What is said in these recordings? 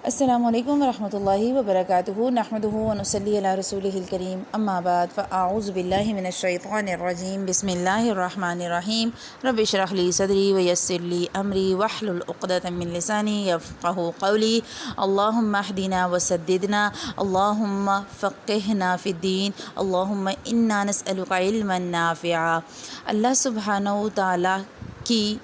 السلام علیکم ورحمۃ اللہ وبرکاتہ نحمدہ ونصلی علی رسولہ الکریم اما بعد فاعوذ باللہ من الشیطان الرجیم بسم اللہ الرحمن الرحیم رب اشرح لی صدری ویسر لی امری واحلل عقدۃ من لسانی یفقہوا قولی اللہم اہدنا وسددنا اللہم فقہنا فی الدین اللہم انا نسألک علما نافعا۔ اللہ سبحانہ و تعالیٰ کی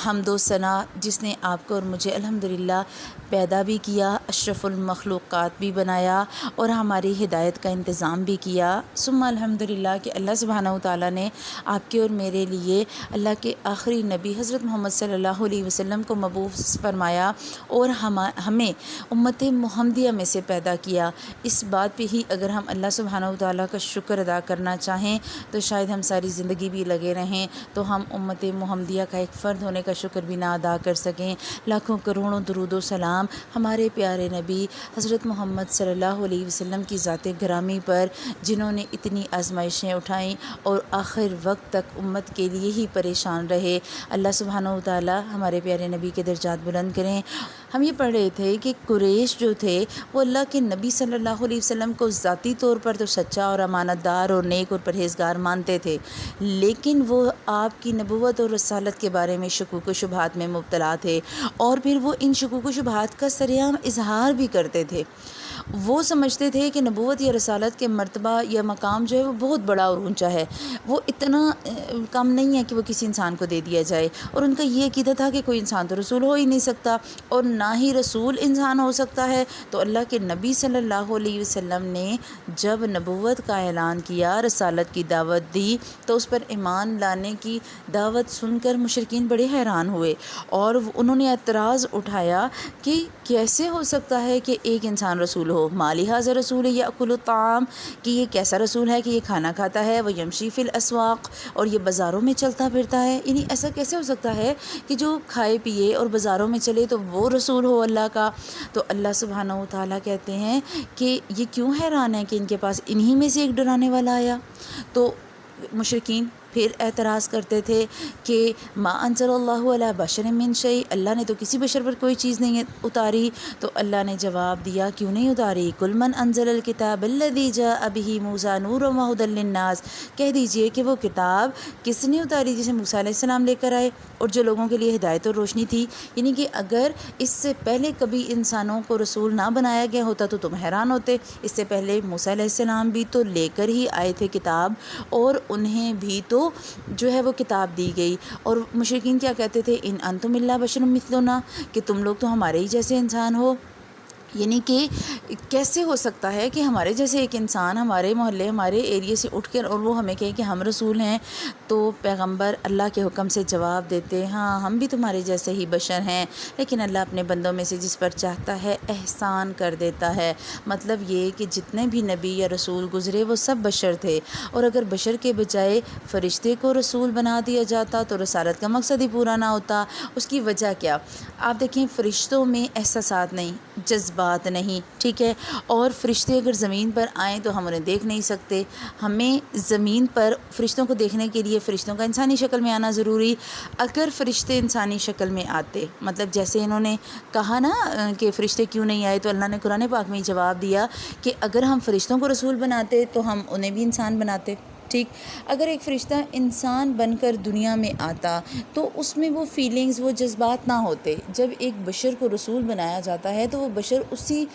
حمد و ثنا جس نے آپ کو اور مجھے الحمدللہ پیدا بھی کیا، اشرف المخلوقات بھی بنایا اور ہماری ہدایت کا انتظام بھی کیا، ثم الحمدللہ کہ اللہ سبحانہ وتعالیٰ نے آپ کے اور میرے لیے اللہ کے آخری نبی حضرت محمد صلی اللہ علیہ وسلم کو مبعوث فرمایا اور ہمیں امت محمدیہ میں سے پیدا کیا۔ اس بات پہ ہی اگر ہم اللہ سبحانہ وتعالیٰ کا شکر ادا کرنا چاہیں تو شاید ہم ساری زندگی بھی لگے رہیں تو ہم امت محمدیہ کا ایک فرد ہونے کا شکر بھی نہ ادا کر سکیں۔ لاکھوں کروڑوں درود و سلام ہمارے پیارے نبی حضرت محمد صلی اللہ علیہ وسلم کی ذات گرامی پر، جنہوں نے اتنی آزمائشیں اٹھائیں اور آخر وقت تک امت کے لیے ہی پریشان رہے۔ اللہ سبحانہ و تعالیٰ ہمارے پیارے نبی کے درجات بلند کریں۔ ہم یہ پڑھ رہے تھے کہ قریش جو تھے وہ اللہ کے نبی صلی اللہ علیہ وسلم کو ذاتی طور پر تو سچا اور امانت دار اور نیک اور پرہیزگار مانتے تھے، لیکن وہ آپ کی نبوت اور رسالت کے بارے میں شکوک و شبہات میں مبتلا تھے، اور پھر وہ ان شکوک و شبہات کا سرعام اظہار بھی کرتے تھے۔ وہ سمجھتے تھے کہ نبوت یا رسالت کے مرتبہ یا مقام جو ہے وہ بہت بڑا اور اونچا ہے، وہ اتنا کم نہیں ہے کہ وہ کسی انسان کو دے دیا جائے، اور ان کا یہ عقیدہ تھا کہ کوئی انسان تو رسول ہو ہی نہیں سکتا، اور نہ ہی رسول انسان ہو سکتا ہے۔ تو اللہ کے نبی صلی اللہ علیہ وسلم نے جب نبوت کا اعلان کیا، رسالت کی دعوت دی، تو اس پر ایمان لانے کی دعوت سن کر مشرکین بڑے حیران ہوئے، اور انہوں نے اعتراض اٹھایا کہ کیسے ہو سکتا ہے کہ ایک انسان رسول ہو، ما لہٰذا رسول یأکل الطعام، کہ یہ کیسا رسول ہے کہ یہ کھانا کھاتا ہے، وہ یمشی فی الاسواق، اور یہ بازاروں میں چلتا پھرتا ہے، یعنی ایسا کیسے ہو سکتا ہے کہ جو کھائے پیے اور بازاروں میں چلے تو وہ رسول ہو اللہ کا۔ تو اللہ سبحانہ و تعالیٰ کہتے ہیں کہ یہ کیوں حیران ہے کہ ان کے پاس انہی میں سے ایک ڈرانے والا آیا۔ تو مشرکین پھر اعتراض کرتے تھے کہ ما انزل اللہ علی بشر من شیء، اللہ نے تو کسی بشر پر کوئی چیز نہیں اتاری۔ تو اللہ نے جواب دیا کیوں نہیں اتاری، قل من انزل الکتاب الذی جاء بہ موسیٰ نورا وہدی للناس، کہہ دیجئے کہ وہ کتاب کس نے اتاری جسے موسیٰ علیہ السلام لے کر آئے اور جو لوگوں کے لیے ہدایت اور روشنی تھی۔ یعنی کہ اگر اس سے پہلے کبھی انسانوں کو رسول نہ بنایا گیا ہوتا تو تم حیران ہوتے، اس سے پہلے موسیٰ علیہ السلام بھی تو لے کر ہی آئے تھے کتاب، اور انہیں بھی تو جو ہے وہ کتاب دی گئی۔ اور مشرکین کیا کہتے تھے، ان انتم الا بشر مثلنا، کہ تم لوگ تو ہمارے ہی جیسے انسان ہو۔ یعنی کہ کیسے ہو سکتا ہے کہ ہمارے جیسے ایک انسان ہمارے محلے ہمارے ایریے سے اٹھ کر اور وہ ہمیں کہے کہ ہم رسول ہیں۔ تو پیغمبر اللہ کے حکم سے جواب دیتے، ہاں ہم بھی تمہارے جیسے ہی بشر ہیں، لیکن اللہ اپنے بندوں میں سے جس پر چاہتا ہے احسان کر دیتا ہے۔ مطلب یہ کہ جتنے بھی نبی یا رسول گزرے وہ سب بشر تھے، اور اگر بشر کے بجائے فرشتے کو رسول بنا دیا جاتا تو رسالت کا مقصد ہی پورا نہ ہوتا۔ اس کی وجہ کیا؟ آپ دیکھیں، فرشتوں میں احساسات نہیں، جذبات نہیں، ٹھیک ہے، اور فرشتے اگر زمین پر آئیں تو ہم انہیں دیکھ نہیں سکتے۔ ہمیں زمین پر فرشتوں کو دیکھنے کے لیے فرشتوں کا انسانی شکل میں آنا ضروری۔ اگر فرشتے انسانی شکل میں آتے، مطلب جیسے انہوں نے کہا نا کہ فرشتے کیوں نہیں آئے، تو اللہ نے قرآن پاک میں جواب دیا کہ اگر ہم فرشتوں کو رسول بناتے تو ہم انہیں بھی انسان بناتے۔ ٹھیک، اگر ایک فرشتہ انسان بن کر دنیا میں آتا تو اس میں وہ فیلنگز، وہ جذبات نہ ہوتے۔ جب ایک بشر کو رسول بنایا جاتا ہے تو وہ بشر اسی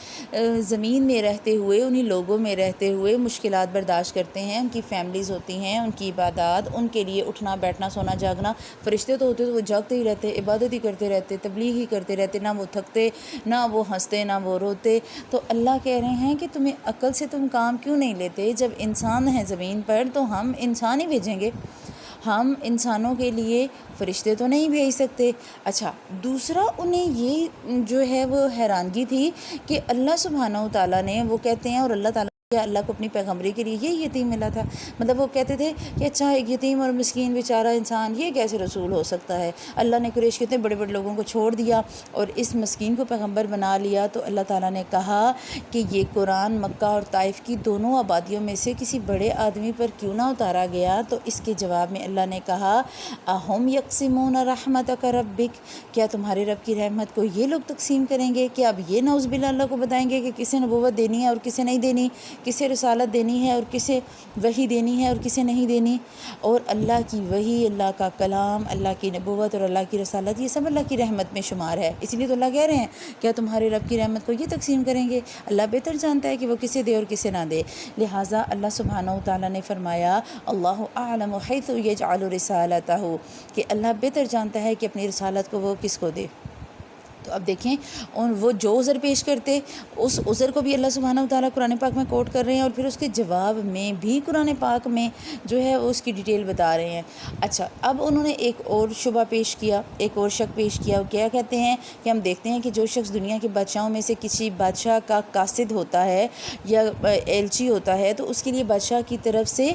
زمین میں رہتے ہوئے، انہی لوگوں میں رہتے ہوئے مشکلات برداشت کرتے ہیں، ان کی فیملیز ہوتی ہیں، ان کی عبادات، ان کے لیے اٹھنا بیٹھنا سونا جاگنا۔ فرشتے تو ہوتے تو وہ جاگتے ہی رہتے، عبادت ہی کرتے رہتے، تبلیغ ہی کرتے رہتے، نہ وہ تھکتے، نہ وہ ہنستے، نہ وہ روتے۔ تو اللہ کہہ رہے ہیں کہ تمہیں عقل سے تم کام کیوں نہیں لیتے؟ جب انسان ہیں زمین پر تو ہم انسان ہی بھیجیں گے، ہم انسانوں کے لیے فرشتے تو نہیں بھیج سکتے۔ اچھا، دوسرا انہیں یہ جو ہے وہ حیرانگی تھی کہ اللہ سبحانہ و تعالیٰ نے، وہ کہتے ہیں اور اللہ تعالیٰ اللہ کو اپنی پیغمبری کے لیے یہ یتیم ملا تھا۔ مطلب وہ کہتے تھے کہ اچھا ایک یتیم اور مسکین بیچارہ انسان یہ کیسے رسول ہو سکتا ہے؟ اللہ نے قریش کے اتنے بڑے بڑے لوگوں کو چھوڑ دیا اور اس مسکین کو پیغمبر بنا لیا، تو اللہ تعالیٰ نے کہا کہ یہ قرآن مکہ اور طائف کی دونوں آبادیوں میں سے کسی بڑے آدمی پر کیوں نہ اتارا گیا؟ تو اس کے جواب میں اللہ نے کہا اہم یقسمون رحمتک ربک، کیا تمہارے رب کی رحمت کو یہ لوگ تقسیم کریں گے؟ کہ اب یہ نعوذ باللہ اللہ کو بتائیں گے کہ کسے نبوت دینی ہے اور کسے نہیں دینی، کسے رسالت دینی ہے اور کسے وحی دینی ہے اور کسے نہیں دینی؟ اور اللہ کی وحی، اللہ کا کلام، اللہ کی نبوت اور اللہ کی رسالت یہ سب اللہ کی رحمت میں شمار ہے۔ اسی لیے تو اللہ کہہ رہے ہیں کیا تمہارے رب کی رحمت کو یہ تقسیم کریں گے؟ اللہ بہتر جانتا ہے کہ وہ کسے دے اور کسے نہ دے۔ لہٰذا اللہ سبحانہ و تعالیٰ نے فرمایا اللہ اعلم حیث یجعل رسالتہ، کہ اللہ بہتر جانتا ہے کہ اپنی رسالت کو وہ کس کو دے۔ تو اب دیکھیں وہ جو عذر پیش کرتے اس عذر کو بھی اللہ سبحانہ و تعالیٰ قرآن پاک میں کوٹ کر رہے ہیں اور پھر اس کے جواب میں بھی قرآن پاک میں جو ہے اس کی ڈیٹیل بتا رہے ہیں۔ اچھا اب انہوں نے ایک اور شبہ پیش کیا، ایک اور شک پیش کیا۔ وہ کیا کہتے ہیں کہ ہم دیکھتے ہیں کہ جو شخص دنیا کے بادشاہوں میں سے کسی بادشاہ کا قاصد ہوتا ہے یا ایلچی ہوتا ہے تو اس کے لیے بادشاہ کی طرف سے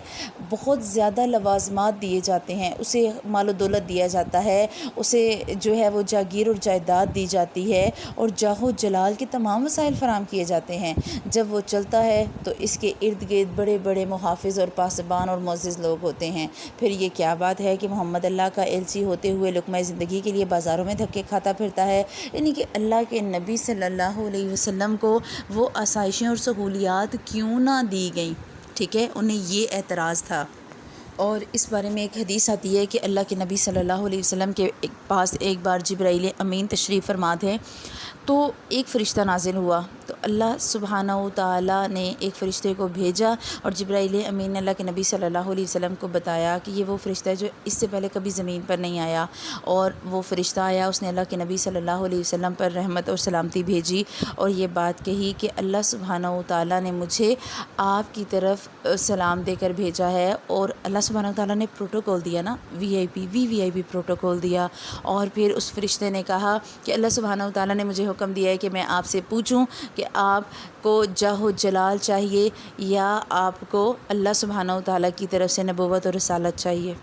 بہت زیادہ لوازمات دیے جاتے ہیں، اسے مال و دولت دیا جاتا ہے، اسے جو ہے وہ جاگیر اور جائیداد دی جاتی ہے اور جاہ و جلال کے تمام وسائل فراہم کیے جاتے ہیں۔ جب وہ چلتا ہے تو اس کے ارد گرد بڑے بڑے محافظ اور پاسبان اور معزز لوگ ہوتے ہیں۔ پھر یہ کیا بات ہے کہ محمد اللہ کا ایلچی ہوتے ہوئے لقمہ زندگی کے لیے بازاروں میں دھکے کھاتا پھرتا ہے؟ یعنی کہ اللہ کے نبی صلی اللہ علیہ وسلم کو وہ آسائشیں اور سہولیات کیوں نہ دی گئیں؟ ٹھیک ہے، انہیں یہ اعتراض تھا۔ اور اس بارے میں ایک حدیث آتی ہے کہ اللہ کے نبی صلی اللہ علیہ وسلم کے پاس ایک بار جبرائیل امین تشریف فرما تھے تو ایک فرشتہ نازل ہوا، تو اللہ سبحانہ و تعالیٰ نے ایک فرشتے کو بھیجا اور جبرائیل امین نے اللہ کے نبی صلی اللہ علیہ وسلم کو بتایا کہ یہ وہ فرشتہ ہے جو اس سے پہلے کبھی زمین پر نہیں آیا، اور وہ فرشتہ آیا، اس نے اللہ کے نبی صلی اللہ علیہ وسلم پر رحمت اور سلامتی بھیجی اور یہ بات کہی کہ اللہ سبحانہ و تعالیٰ نے مجھے آپ کی طرف سلام دے کر بھیجا ہے۔ اور اللہ سبحانہ و تعالیٰ نے پروٹوکول دیا نا، وی آئی پی پروٹوکول دیا، اور پھر اس فرشتے نے کہا کہ اللہ سبحانہ و تعالیٰ نے مجھے حکم دیا ہے کہ میں آپ سے پوچھوں کہ آپ کو جاہ و جلال چاہیے یا آپ کو اللہ سبحانہ و تعالیٰ کی طرف سے نبوت اور رسالت چاہیے؟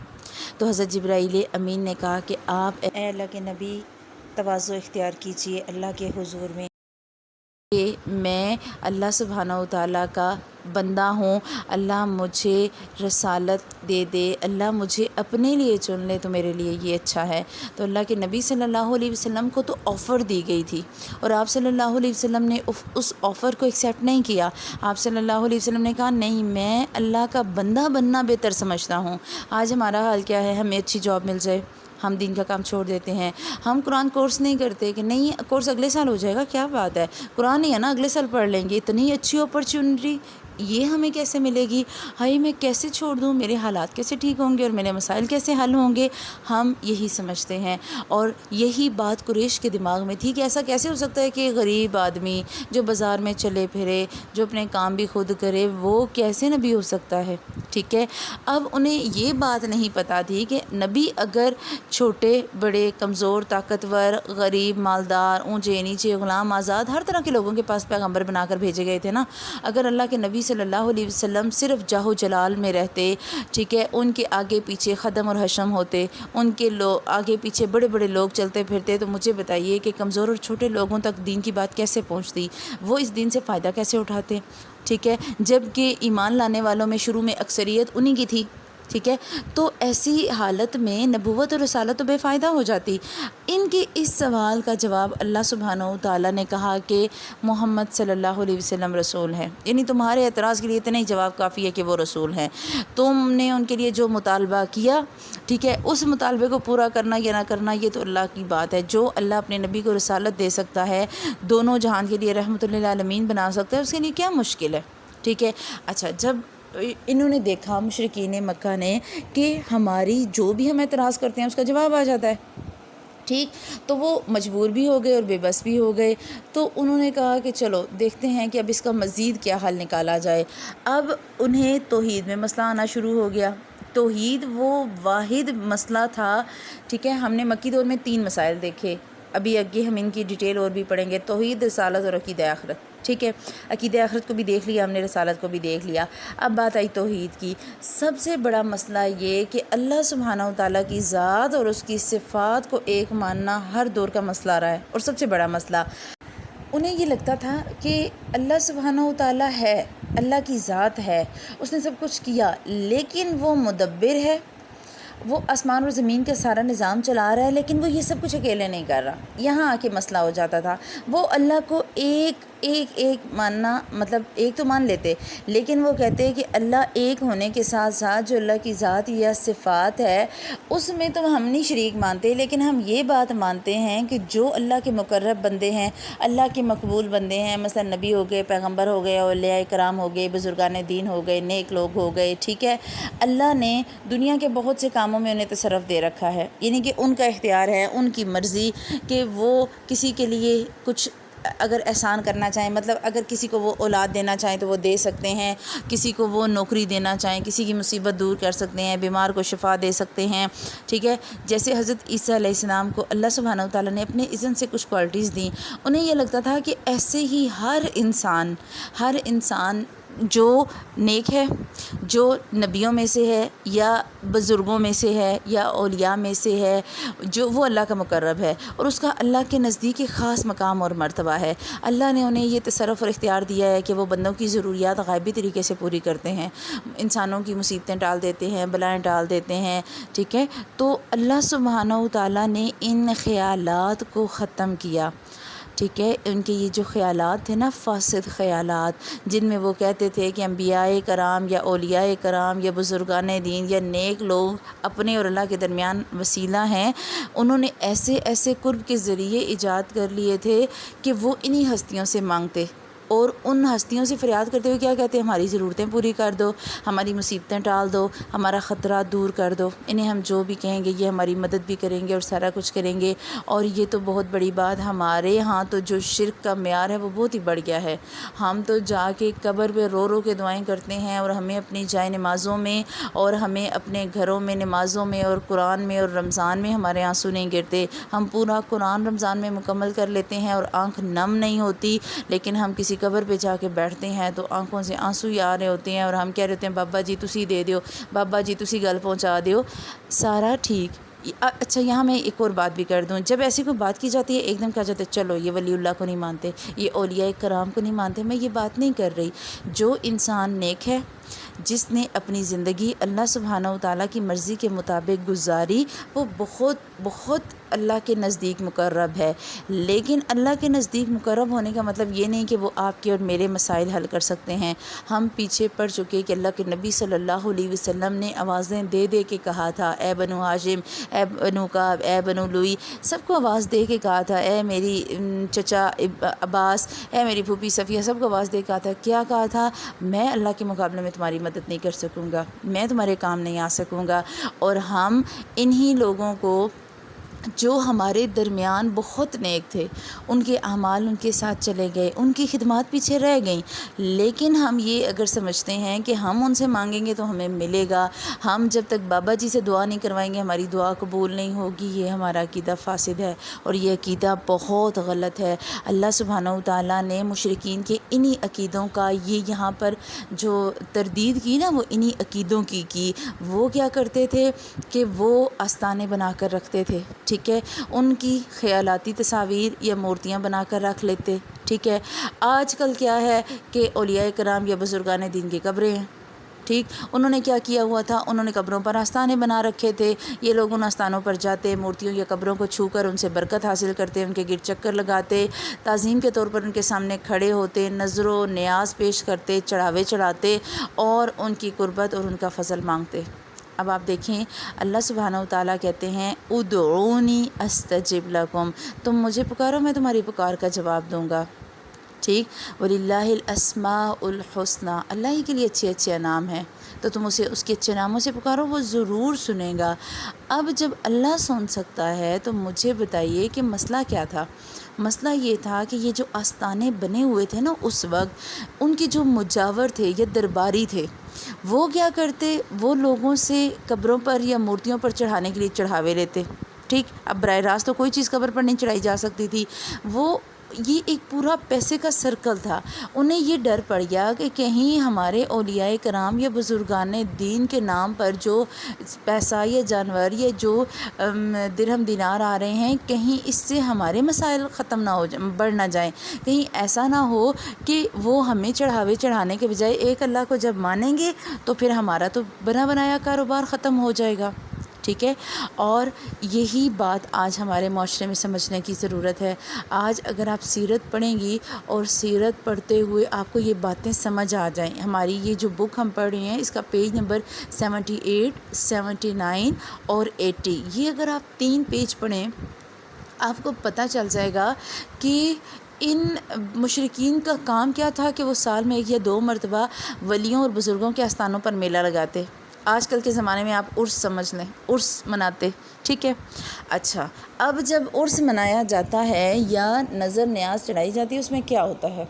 تو حضرت جبرائیل امین نے کہا کہ آپ اے اللہ کے نبی تواضع اختیار کیجیے اللہ کے حضور میں کہ میں اللہ سبحانہ و تعالیٰ کا بندہ ہوں، اللہ مجھے رسالت دے دے، اللہ مجھے اپنے لیے چن لے تو میرے لیے یہ اچھا ہے۔ تو اللہ کے نبی صلی اللہ علیہ وسلم کو تو آفر دی گئی تھی اور آپ صلی اللہ علیہ وسلم نے اس آفر کو ایکسیپٹ نہیں کیا۔ آپ صلی اللہ علیہ وسلم نے کہا نہیں، میں اللہ کا بندہ بننا بہتر سمجھتا ہوں۔ آج ہمارا حال کیا ہے، ہمیں اچھی جاب مل جائے ہم دین کا کام چھوڑ دیتے ہیں، ہم قرآن کورس نہیں کرتے کہ نہیں کورس اگلے سال ہو جائے گا، کیا بات ہے، قرآن ہی ہے نا اگلے سال پڑھ لیں گے، اتنی اچھی اپرچونٹی یہ ہمیں کیسے ملے گی، ہائی میں کیسے چھوڑ دوں، میرے حالات کیسے ٹھیک ہوں گے اور میرے مسائل کیسے حل ہوں گے، ہم یہی سمجھتے ہیں۔ اور یہی بات قریش کے دماغ میں تھی کہ ایسا کیسے ہو سکتا ہے کہ غریب آدمی جو بازار میں چلے پھرے، جو اپنے کام بھی خود کرے، وہ کیسے نبی ہو سکتا ہے؟ ٹھیک ہے، اب انہیں یہ بات نہیں پتہ تھی کہ نبی اگر چھوٹے بڑے کمزور طاقتور غریب مالدار اونچے نیچے غلام آزاد ہر طرح کے لوگوں کے پاس پیغمبر بنا کر بھیجے گئے تھے نا، اگر اللہ کے نبی صلی اللہ علیہ وسلم صرف جاہ و جلال میں رہتے، ٹھیک ہے، ان کے آگے پیچھے خدم اور حشم ہوتے، ان کے آگے پیچھے بڑے بڑے لوگ چلتے پھرتے، تو مجھے بتائیے کہ کمزور اور چھوٹے لوگوں تک دین کی بات کیسے پہنچتی، وہ اس دین سے فائدہ کیسے اٹھاتے؟ ٹھیک ہے، جب کہ ایمان لانے والوں میں شروع میں اکثریت انہی کی تھی، ٹھیک ہے، تو ایسی حالت میں نبوت اور رسالت تو بے فائدہ ہو جاتی۔ ان کے اس سوال کا جواب اللہ سبحانہ و تعالیٰ نے کہا کہ محمد صلی اللہ علیہ وسلم رسول ہیں، یعنی تمہارے اعتراض کے لیے اتنا ہی جواب کافی ہے کہ وہ رسول ہیں۔ تم نے ان کے لیے جو مطالبہ کیا، ٹھیک ہے، اس مطالبے کو پورا کرنا یا نہ کرنا یہ تو اللہ کی بات ہے۔ جو اللہ اپنے نبی کو رسالت دے سکتا ہے، دونوں جہان کے لیے رحمت للعالمین بنا سکتا ہے، اس کے لیے کیا مشکل ہے؟ ٹھیک ہے، اچھا جب انہوں نے دیکھا مشرکین مکہ نے کہ ہماری جو بھی ہم اعتراض کرتے ہیں اس کا جواب آ جاتا ہے، ٹھیک، تو وہ مجبور بھی ہو گئے اور بے بس بھی ہو گئے۔ تو انہوں نے کہا کہ چلو دیکھتے ہیں کہ اب اس کا مزید کیا حل نکالا جائے۔ اب انہیں توحید میں مسئلہ آنا شروع ہو گیا۔ توحید وہ واحد مسئلہ تھا، ٹھیک ہے، ہم نے مکی دور میں 3 مسائل دیکھے، ابھی آگے ہم ان کی ڈیٹیل اور بھی پڑھیں گے. توحید، رسالت اور عقیدہ آخرت. ٹھیک ہے، عقیدہ آخرت کو بھی دیکھ لیا ہم نے، رسالت کو بھی دیکھ لیا. اب بات آئی توحید کی. سب سے بڑا مسئلہ یہ کہ اللہ سبحانہ و تعالیٰ کی ذات اور اس کی صفات کو ایک ماننا ہر دور کا مسئلہ رہا ہے، اور سب سے بڑا مسئلہ. انہیں یہ لگتا تھا کہ اللہ سبحانہ و تعالیٰ ہے، اللہ کی ذات ہے، اس نے سب کچھ کیا، لیکن وہ مدبر ہے، وہ آسمان اور زمین کا سارا نظام چلا رہا ہے، لیکن وہ یہ سب کچھ اکیلے نہیں کر رہا. یہاں آ کے مسئلہ ہو جاتا تھا. وہ اللہ کو ایک ماننا، مطلب ایک تو مان لیتے، لیکن وہ کہتے ہیں کہ اللہ ایک ہونے کے ساتھ ساتھ جو اللہ کی ذات یا صفات ہے اس میں تو ہم نہیں شریک مانتے، لیکن ہم یہ بات مانتے ہیں کہ جو اللہ کے مقرب بندے ہیں، اللہ کے مقبول بندے ہیں، مثلا نبی ہو گئے، پیغمبر ہو گئے، اولیاء کرام ہو گئے، بزرگان دین ہو گئے، نیک لوگ ہو گئے. ٹھیک ہے، اللہ نے دنیا کے بہت سے کاموں میں انہیں تصرف دے رکھا ہے، یعنی کہ ان کا اختیار ہے، ان کی مرضی کہ وہ کسی کے لیے کچھ اگر احسان کرنا چاہیں، مطلب اگر کسی کو وہ اولاد دینا چاہیں تو وہ دے سکتے ہیں، کسی کو وہ نوکری دینا چاہیں، کسی کی مصیبت دور کر سکتے ہیں، بیمار کو شفا دے سکتے ہیں. ٹھیک ہے، جیسے حضرت عیسیٰ علیہ السلام کو اللہ سبحانہ و تعالیٰ نے اپنے اذن سے کچھ کوالٹیز دیں. انہیں یہ لگتا تھا کہ ایسے ہی ہر انسان جو نیک ہے، جو نبیوں میں سے ہے یا بزرگوں میں سے ہے یا اولیاء میں سے ہے، جو وہ اللہ کا مقرب ہے اور اس کا اللہ کے نزدیک ایک خاص مقام اور مرتبہ ہے. اللہ نے انہیں یہ تصرف اور اختیار دیا ہے کہ وہ بندوں کی ضروریات غائبی طریقے سے پوری کرتے ہیں، انسانوں کی مصیبتیں ٹال دیتے ہیں، بلائیں ٹال دیتے ہیں. ٹھیک ہے، تو اللہ سبحانہ و تعالیٰ نے ان خیالات کو ختم کیا. ٹھیک ہے، ان کے یہ جو خیالات تھے نا، فاسد خیالات، جن میں وہ کہتے تھے کہ انبیاء کرام یا اولیاء کرام یا بزرگان دین یا نیک لوگ اپنے اور اللہ کے درمیان وسیلہ ہیں، انہوں نے ایسے قرب کے ذریعے ایجاد کر لیے تھے کہ وہ انہی ہستیوں سے مانگتے اور ان ہستیوں سے فریاد کرتے ہوئے کیا کہتے ہیں، ہماری ضرورتیں پوری کر دو، ہماری مصیبتیں ٹال دو، ہمارا خطرات دور کر دو. انہیں ہم جو بھی کہیں گے یہ ہماری مدد بھی کریں گے اور سارا کچھ کریں گے. اور یہ تو بہت بڑی بات، ہمارے ہاں تو جو شرک کا معیار ہے وہ بہت ہی بڑھ گیا ہے. ہم تو جا کے قبر پہ رو کے دعائیں کرتے ہیں، اور ہمیں اپنی جائے نمازوں میں اور ہمیں اپنے گھروں میں نمازوں میں اور قرآن میں اور رمضان میں ہمارے آنسو نہیں گرتے. ہم پورا قرآن رمضان میں مکمل کر لیتے ہیں اور آنکھ نم نہیں ہوتی، لیکن ہم کسی قبر پہ جا کے بیٹھتے ہیں تو آنکھوں سے آنسو ہی آ رہے ہوتے ہیں، اور ہم کہہ رہے ہوتے ہیں بابا جی تسی دے دیو، بابا جی تسی گل پہنچا دیو. سارا ٹھیک. اچھا، یہاں میں ایک اور بات بھی کر دوں. جب ایسی کوئی بات کی جاتی ہے ایک دم کہا جاتا ہے چلو یہ ولی اللہ کو نہیں مانتے، یہ اولیاء کرام کو نہیں مانتے. میں یہ بات نہیں کر رہی. جو انسان نیک ہے، جس نے اپنی زندگی اللہ سبحانہ و تعالیٰ کی مرضی کے مطابق گزاری، وہ بہت اللہ کے نزدیک مقرب ہے. لیکن اللہ کے نزدیک مقرب ہونے کا مطلب یہ نہیں کہ وہ آپ کے اور میرے مسائل حل کر سکتے ہیں. ہم پیچھے پڑ چکے کہ اللہ کے نبی صلی اللہ علیہ وسلم نے آوازیں دے کے کہا تھا، اے بنو ہاشم، اے بنو کعب، اے بنو لوئی، سب کو آواز دے کے کہا تھا، اے میری چچا عباس، اے میری پھوپھی صفیہ، سب کو آواز دے کے کہا تھا. کیا کہا تھا؟ میں اللہ کے مقابلے میں تمہاری مدد نہیں کر سکوں گا، میں تمہارے کام نہیں آ سکوں گا. اور ہم انہی لوگوں کو جو ہمارے درمیان بہت نیک تھے، ان کے اعمال ان کے ساتھ چلے گئے، ان کی خدمات پیچھے رہ گئیں، لیکن ہم یہ اگر سمجھتے ہیں کہ ہم ان سے مانگیں گے تو ہمیں ملے گا، ہم جب تک بابا جی سے دعا نہیں کروائیں گے ہماری دعا قبول نہیں ہوگی، یہ ہمارا عقیدہ فاسد ہے اور یہ عقیدہ بہت غلط ہے. اللہ سبحانہ و تعالیٰ نے مشرکین کے انہی عقیدوں کا یہ یہاں پر جو تردید کی نا، وہ انہی عقیدوں کی. وہ کیا کرتے تھے کہ وہ آستانے بنا کر رکھتے تھے. ٹھیک ہے، ان کی خیالاتی تصاویر یا مورتیاں بنا کر رکھ لیتے. ٹھیک ہے، آج کل کیا ہے کہ اولیاء کرام یا بزرگان دین کی قبریں ہیں. ٹھیک، انہوں نے کیا کیا ہوا تھا، انہوں نے قبروں پر آستانے بنا رکھے تھے. یہ لوگ ان آستانوں پر جاتے، مورتیوں یا قبروں کو چھو کر ان سے برکت حاصل کرتے، ان کے گرد چکر لگاتے، تعظیم کے طور پر ان کے سامنے کھڑے ہوتے، نظر و نیاز پیش کرتے، چڑھاوے چڑھاتے اور ان کی قربت اور ان کا فضل مانگتے. اب آپ دیکھیں، اللہ سبحانہ و تعالیٰ کہتے ہیں ادعونی استجب لکم، تم مجھے پکارو میں تمہاری پکار کا جواب دوں گا. ٹھیک، وَلِلَّهِ الْأَسْمَاءُ الْحُسْنَى، اللہ ہی کے لیے اچھے نام ہیں، تو تم اسے اس کے اچھے ناموں سے پکارو، وہ ضرور سنے گا. اب جب اللہ سن سکتا ہے تو مجھے بتائیے کہ مسئلہ کیا تھا. مسئلہ یہ تھا کہ یہ جو آستانے بنے ہوئے تھے نا اس وقت، ان کے جو مجاور تھے یا درباری تھے، وہ کیا کرتے، وہ لوگوں سے قبروں پر یا مورتیوں پر چڑھانے کے لیے چڑھاوے لیتے. ٹھیک، اب براہ راست تو کوئی چیز قبر پر نہیں چڑھائی جا سکتی تھی، وہ یہ ایک پورا پیسے کا سرکل تھا۔ انہیں یہ ڈر پڑ گیا کہ کہیں ہمارے اولیاء کرام یا بزرگان دین کے نام پر جو پیسہ یا جانور یا جو درہم دینار آ رہے ہیں، کہیں اس سے ہمارے مسائل ختم نہ ہو جائیں، بڑھ نہ جائیں، کہیں ایسا نہ ہو کہ وہ ہمیں چڑھاوے چڑھانے کے بجائے ایک اللہ کو جب مانیں گے تو پھر ہمارا تو بنا بنایا کاروبار ختم ہو جائے گا، ٹھیک ہے۔ اور یہی بات آج ہمارے معاشرے میں سمجھنے کی ضرورت ہے۔ آج اگر آپ سیرت پڑھیں گی اور سیرت پڑھتے ہوئے آپ کو یہ باتیں سمجھ آ جائیں، ہماری یہ جو بک ہم پڑھ رہے ہیں اس کا پیج نمبر 78، 79 اور 80، یہ اگر آپ 3 پیج پڑھیں آپ کو پتہ چل جائے گا کہ ان مشرکین کا کام کیا تھا کہ وہ سال میں 1 یا 2 مرتبہ ولیوں اور بزرگوں کے آستانوں پر میلہ لگاتے۔ آج کل کے زمانے میں آپ عرس سمجھ لیں، عرس مناتے، ٹھیک ہے۔ اچھا، اب جب عرس منایا جاتا ہے یا نظر نیاز چڑھائی جاتی ہے، اس میں کیا ہوتا ہے؟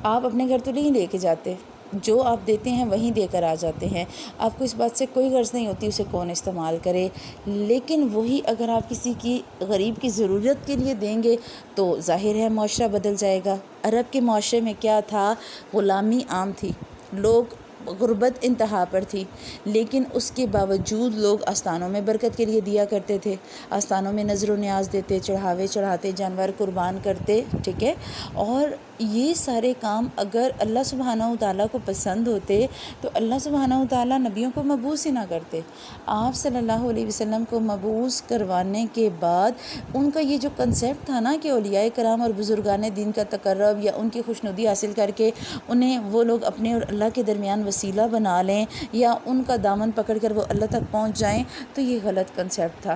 آپ اپنے گھر تو نہیں لے کے جاتے، جو آپ دیتے ہیں وہیں دے کر آ جاتے ہیں، آپ کو اس بات سے کوئی غرض نہیں ہوتی اسے کون استعمال کرے، لیکن وہی اگر آپ کسی کی غریب کی ضرورت کے لیے دیں گے تو ظاہر ہے معاشرہ بدل جائے گا۔ عرب کے معاشرے میں کیا تھا؟ غلامی عام تھی، لوگ غربت انتہا پر تھی، لیکن اس کے باوجود لوگ آستانوں میں برکت کے لیے دیا کرتے تھے، آستانوں میں نظر و نیاز دیتے، چڑھاوے چڑھاتے، جانور قربان کرتے، ٹھیک ہے۔ اور یہ سارے کام اگر اللہ سبحانہ و تعالیٰ کو پسند ہوتے تو اللہ سبحانہ و تعالیٰ نبیوں کو مبعوث ہی نہ کرتے۔ آپ صلی اللہ علیہ وسلم کو مبعوث کروانے کے بعد ان کا یہ جو کنسیپٹ تھا نا کہ اولیاء کرام اور بزرگان دین کا تقرب یا ان کی خوشنودی حاصل کر کے انہیں وہ لوگ اپنے اور اللہ کے درمیان وسیلہ بنا لیں یا ان کا دامن پکڑ کر وہ اللہ تک پہنچ جائیں، تو یہ غلط کنسیپٹ تھا۔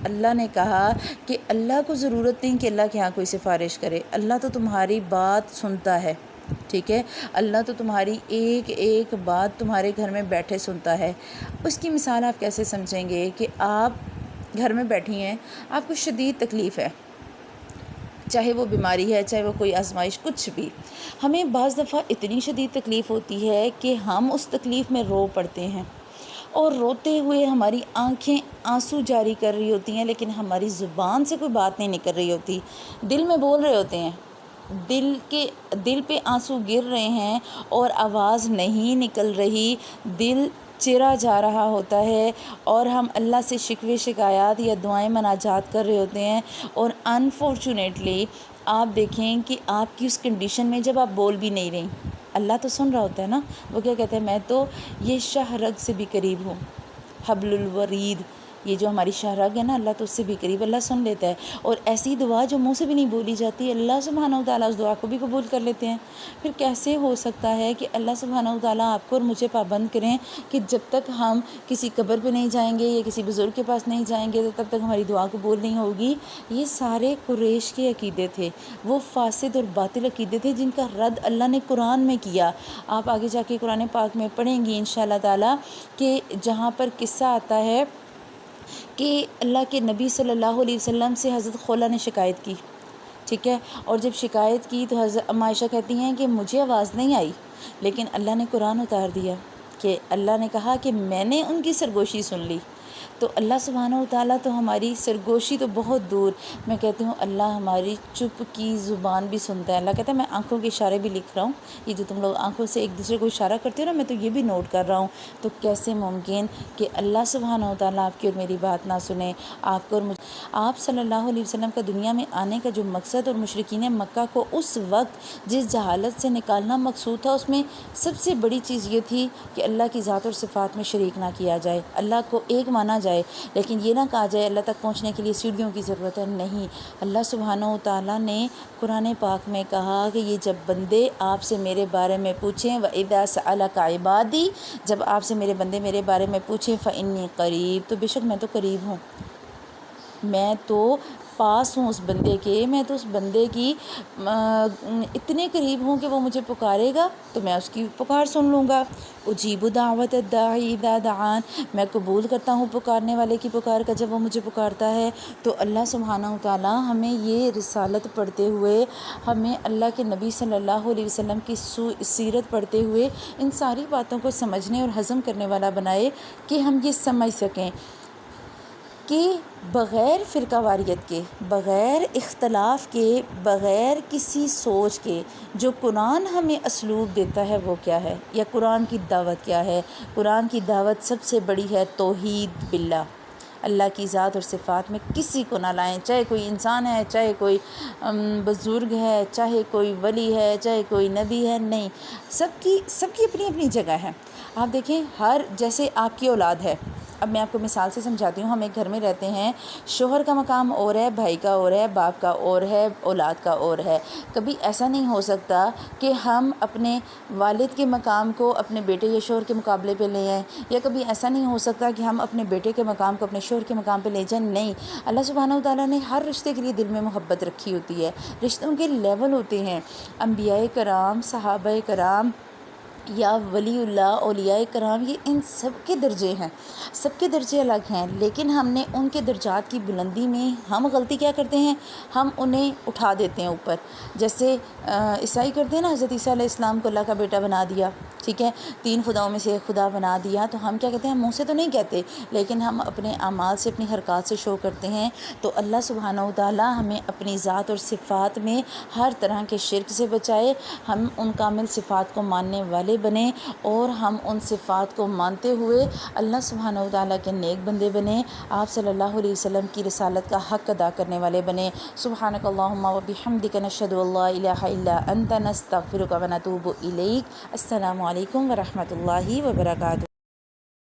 اللہ نے کہا کہ اللہ کو ضرورت نہیں کہ اللہ کے ہاں کوئی سفارش کرے، اللہ تو تمہاری بات سنتا ہے، ٹھیک ہے، اللہ تو تمہاری ایک ایک بات تمہارے گھر میں بیٹھے سنتا ہے۔ اس کی مثال آپ کیسے سمجھیں گے کہ آپ گھر میں بیٹھی ہیں، آپ کو شدید تکلیف ہے، چاہے وہ بیماری ہے، چاہے وہ کوئی آزمائش، کچھ بھی، ہمیں بعض دفعہ اتنی شدید تکلیف ہوتی ہے کہ ہم اس تکلیف میں رو پڑتے ہیں، اور روتے ہوئے ہماری آنکھیں آنسو جاری کر رہی ہوتی ہیں، لیکن ہماری زبان سے کوئی بات نہیں نکل رہی ہوتی، دل میں بول رہے ہوتے ہیں، دل پہ آنسو گر رہے ہیں اور آواز نہیں نکل رہی، دل چرا جا رہا ہوتا ہے، اور ہم اللہ سے شکوے شکایات یا دعائیں مناجات کر رہے ہوتے ہیں، اور انفارچونیٹلی آپ دیکھیں کہ آپ کی اس کنڈیشن میں جب آپ بول بھی نہیں رہی، اللہ تو سن رہا ہوتا ہے نا، وہ کیا کہتے ہیں، میں تو یہ شاہ رگ سے بھی قریب ہوں، حبل الورید، یہ جو ہماری شاہ رگ ہے نا، اللہ تو اس سے بھی قریب، اللہ سن لیتا ہے، اور ایسی دعا جو منہ سے بھی نہیں بولی جاتی، اللہ سبحانہ و تعالیٰ اس دعا کو بھی قبول کر لیتے ہیں۔ پھر کیسے ہو سکتا ہے کہ اللہ سبحانہ و تعالیٰ آپ کو اور مجھے پابند کریں کہ جب تک ہم کسی قبر پہ نہیں جائیں گے یا کسی بزرگ کے پاس نہیں جائیں گے تو تب تک ہماری دعا قبول نہیں ہوگی؟ یہ سارے قریش کے عقیدے تھے، وہ فاسد اور باطل عقیدے تھے جن کا رد اللہ نے قرآن میں کیا۔ آپ آگے جا کے قرآن پاک میں پڑھیں گی انشاءاللہ تعالیٰ کہ جہاں پر قصہ آتا ہے کہ اللہ کے نبی صلی اللہ علیہ وسلم سے حضرت خولہ نے شکایت کی، ٹھیک ہے، اور جب شکایت کی تو حضرت ام عائشہ کہتی ہیں کہ مجھے آواز نہیں آئی، لیکن اللہ نے قرآن اتار دیا کہ اللہ نے کہا کہ میں نے ان کی سرگوشی سن لی۔ تو اللہ سبحانہ و تعالیٰ تو ہماری سرگوشی تو بہت دور، میں کہتی ہوں اللہ ہماری چپ کی زبان بھی سنتا ہے۔ اللہ کہتا ہے میں آنکھوں کے اشارے بھی لکھ رہا ہوں، یہ جو تم لوگ آنکھوں سے ایک دوسرے کو اشارہ کرتے ہو نا، میں تو یہ بھی نوٹ کر رہا ہوں۔ تو کیسے ممکن کہ اللہ سبحانہ و تعالیٰ آپ کی اور میری بات نہ سنے؟ آپ کو اور مجھے، آپ صلی اللہ علیہ وسلم کا دنیا میں آنے کا جو مقصد اور مشرکین مکہ کو اس وقت جس جہالت سے نکالنا مقصود تھا، اس میں سب سے بڑی چیز یہ تھی کہ اللہ کی ذات اور صفات میں شریک نہ کیا جائے، اللہ کو ایک مانا جائے، لیکن یہ نہ کہا جائے اللہ تک پہنچنے کے لیے سیڑھیوں کی ضرورت ہے، نہیں۔ اللہ سبحانہ و تعالیٰ نے قرآن پاک میں کہا کہ یہ جب بندے آپ سے میرے بارے میں پوچھیں، وَإِذَا سَأَلَكَ عِبَادِي، جب آپ سے میرے بندے میرے بارے میں پوچھیں، فَإِنِّي قریب، تو بے شک میں تو قریب ہوں، میں تو پاس ہوں اس بندے کے، میں تو اس بندے کی اتنے قریب ہوں کہ وہ مجھے پکارے گا تو میں اس کی پکار سن لوں گا۔ اجیب دعوت الداعی اذا دعان، میں قبول کرتا ہوں پکارنے والے کی پکار کا جب وہ مجھے پکارتا ہے۔ تو اللہ سبحانہ و تعالیٰ ہمیں یہ رسالت پڑھتے ہوئے، ہمیں اللہ کے نبی صلی اللہ علیہ وسلم کی سیرت پڑھتے ہوئے ان ساری باتوں کو سمجھنے اور ہضم کرنے والا بنائے کہ ہم یہ سمجھ سکیں کہ بغیر فرقہ واریت کے، بغیر اختلاف کے، بغیر کسی سوچ کے جو قرآن ہمیں اسلوب دیتا ہے وہ کیا ہے، یا قرآن کی دعوت کیا ہے؟ قرآن کی دعوت سب سے بڑی ہے توحید باللہ، اللہ کی ذات اور صفات میں کسی کو نہ لائیں، چاہے کوئی انسان ہے، چاہے کوئی بزرگ ہے، چاہے کوئی ولی ہے، چاہے کوئی نبی ہے، نہیں، سب کی اپنی اپنی جگہ ہے۔ آپ دیکھیں، جیسے آپ کی اولاد ہے، اب میں آپ کو مثال سے سمجھاتی ہوں، ہم ایک گھر میں رہتے ہیں، شوہر کا مقام اور ہے، بھائی کا اور ہے، باپ کا اور ہے، اولاد کا اور ہے۔ کبھی ایسا نہیں ہو سکتا کہ ہم اپنے والد کے مقام کو اپنے بیٹے یا شوہر کے مقابلے پہ لے آئیں، یا کبھی ایسا نہیں ہو سکتا کہ ہم اپنے بیٹے کے مقام کو اپنے شوہر کے مقام پہ لے جائیں، نہیں۔ اللہ سبحانہ و تعالیٰ نے ہر رشتے کے لیے دل میں محبت رکھی ہوتی ہے، رشتوں کے لیول ہوتے ہیں، انبیاء کرام، صحابہ کرام یا ولی اللہ، اولیاء کرام، یہ ان سب کے درجے ہیں، سب کے درجے الگ ہیں، لیکن ہم نے ان کے درجات کی بلندی میں ہم غلطی کیا کرتے ہیں، ہم انہیں اٹھا دیتے ہیں اوپر۔ جیسے عیسائی کرتے ہیں نا، حضرت عیسیٰ علیہ السلام کو اللہ کا بیٹا بنا دیا، ٹھیک ہے، 3 خداؤں میں سے ایک خدا بنا دیا، تو ہم کیا کہتے ہیں، ہم منہ سے تو نہیں کہتے، لیکن ہم اپنے اعمال سے، اپنی حرکات سے شو کرتے ہیں۔ تو اللہ سبحانہ و تعالیٰ ہمیں اپنی ذات اور صفات میں ہر طرح کے شرک سے بچائے، ہم ان کامل صفات کو ماننے والے بنیں، اور ہم ان صفات کو مانتے ہوئے اللہ سبحانہ و تعالیٰ کے نیک بندے بنیں، آپ صلی اللہ علیہ وسلم کی رسالت کا حق ادا کرنے والے بنیں۔ سبحانک اللہم و بحمدک، نشہد ان لا الہ الا انت، نستغفرک و نتوب الیک۔ السلام علیکم ورحمۃ اللہ وبرکاتہ۔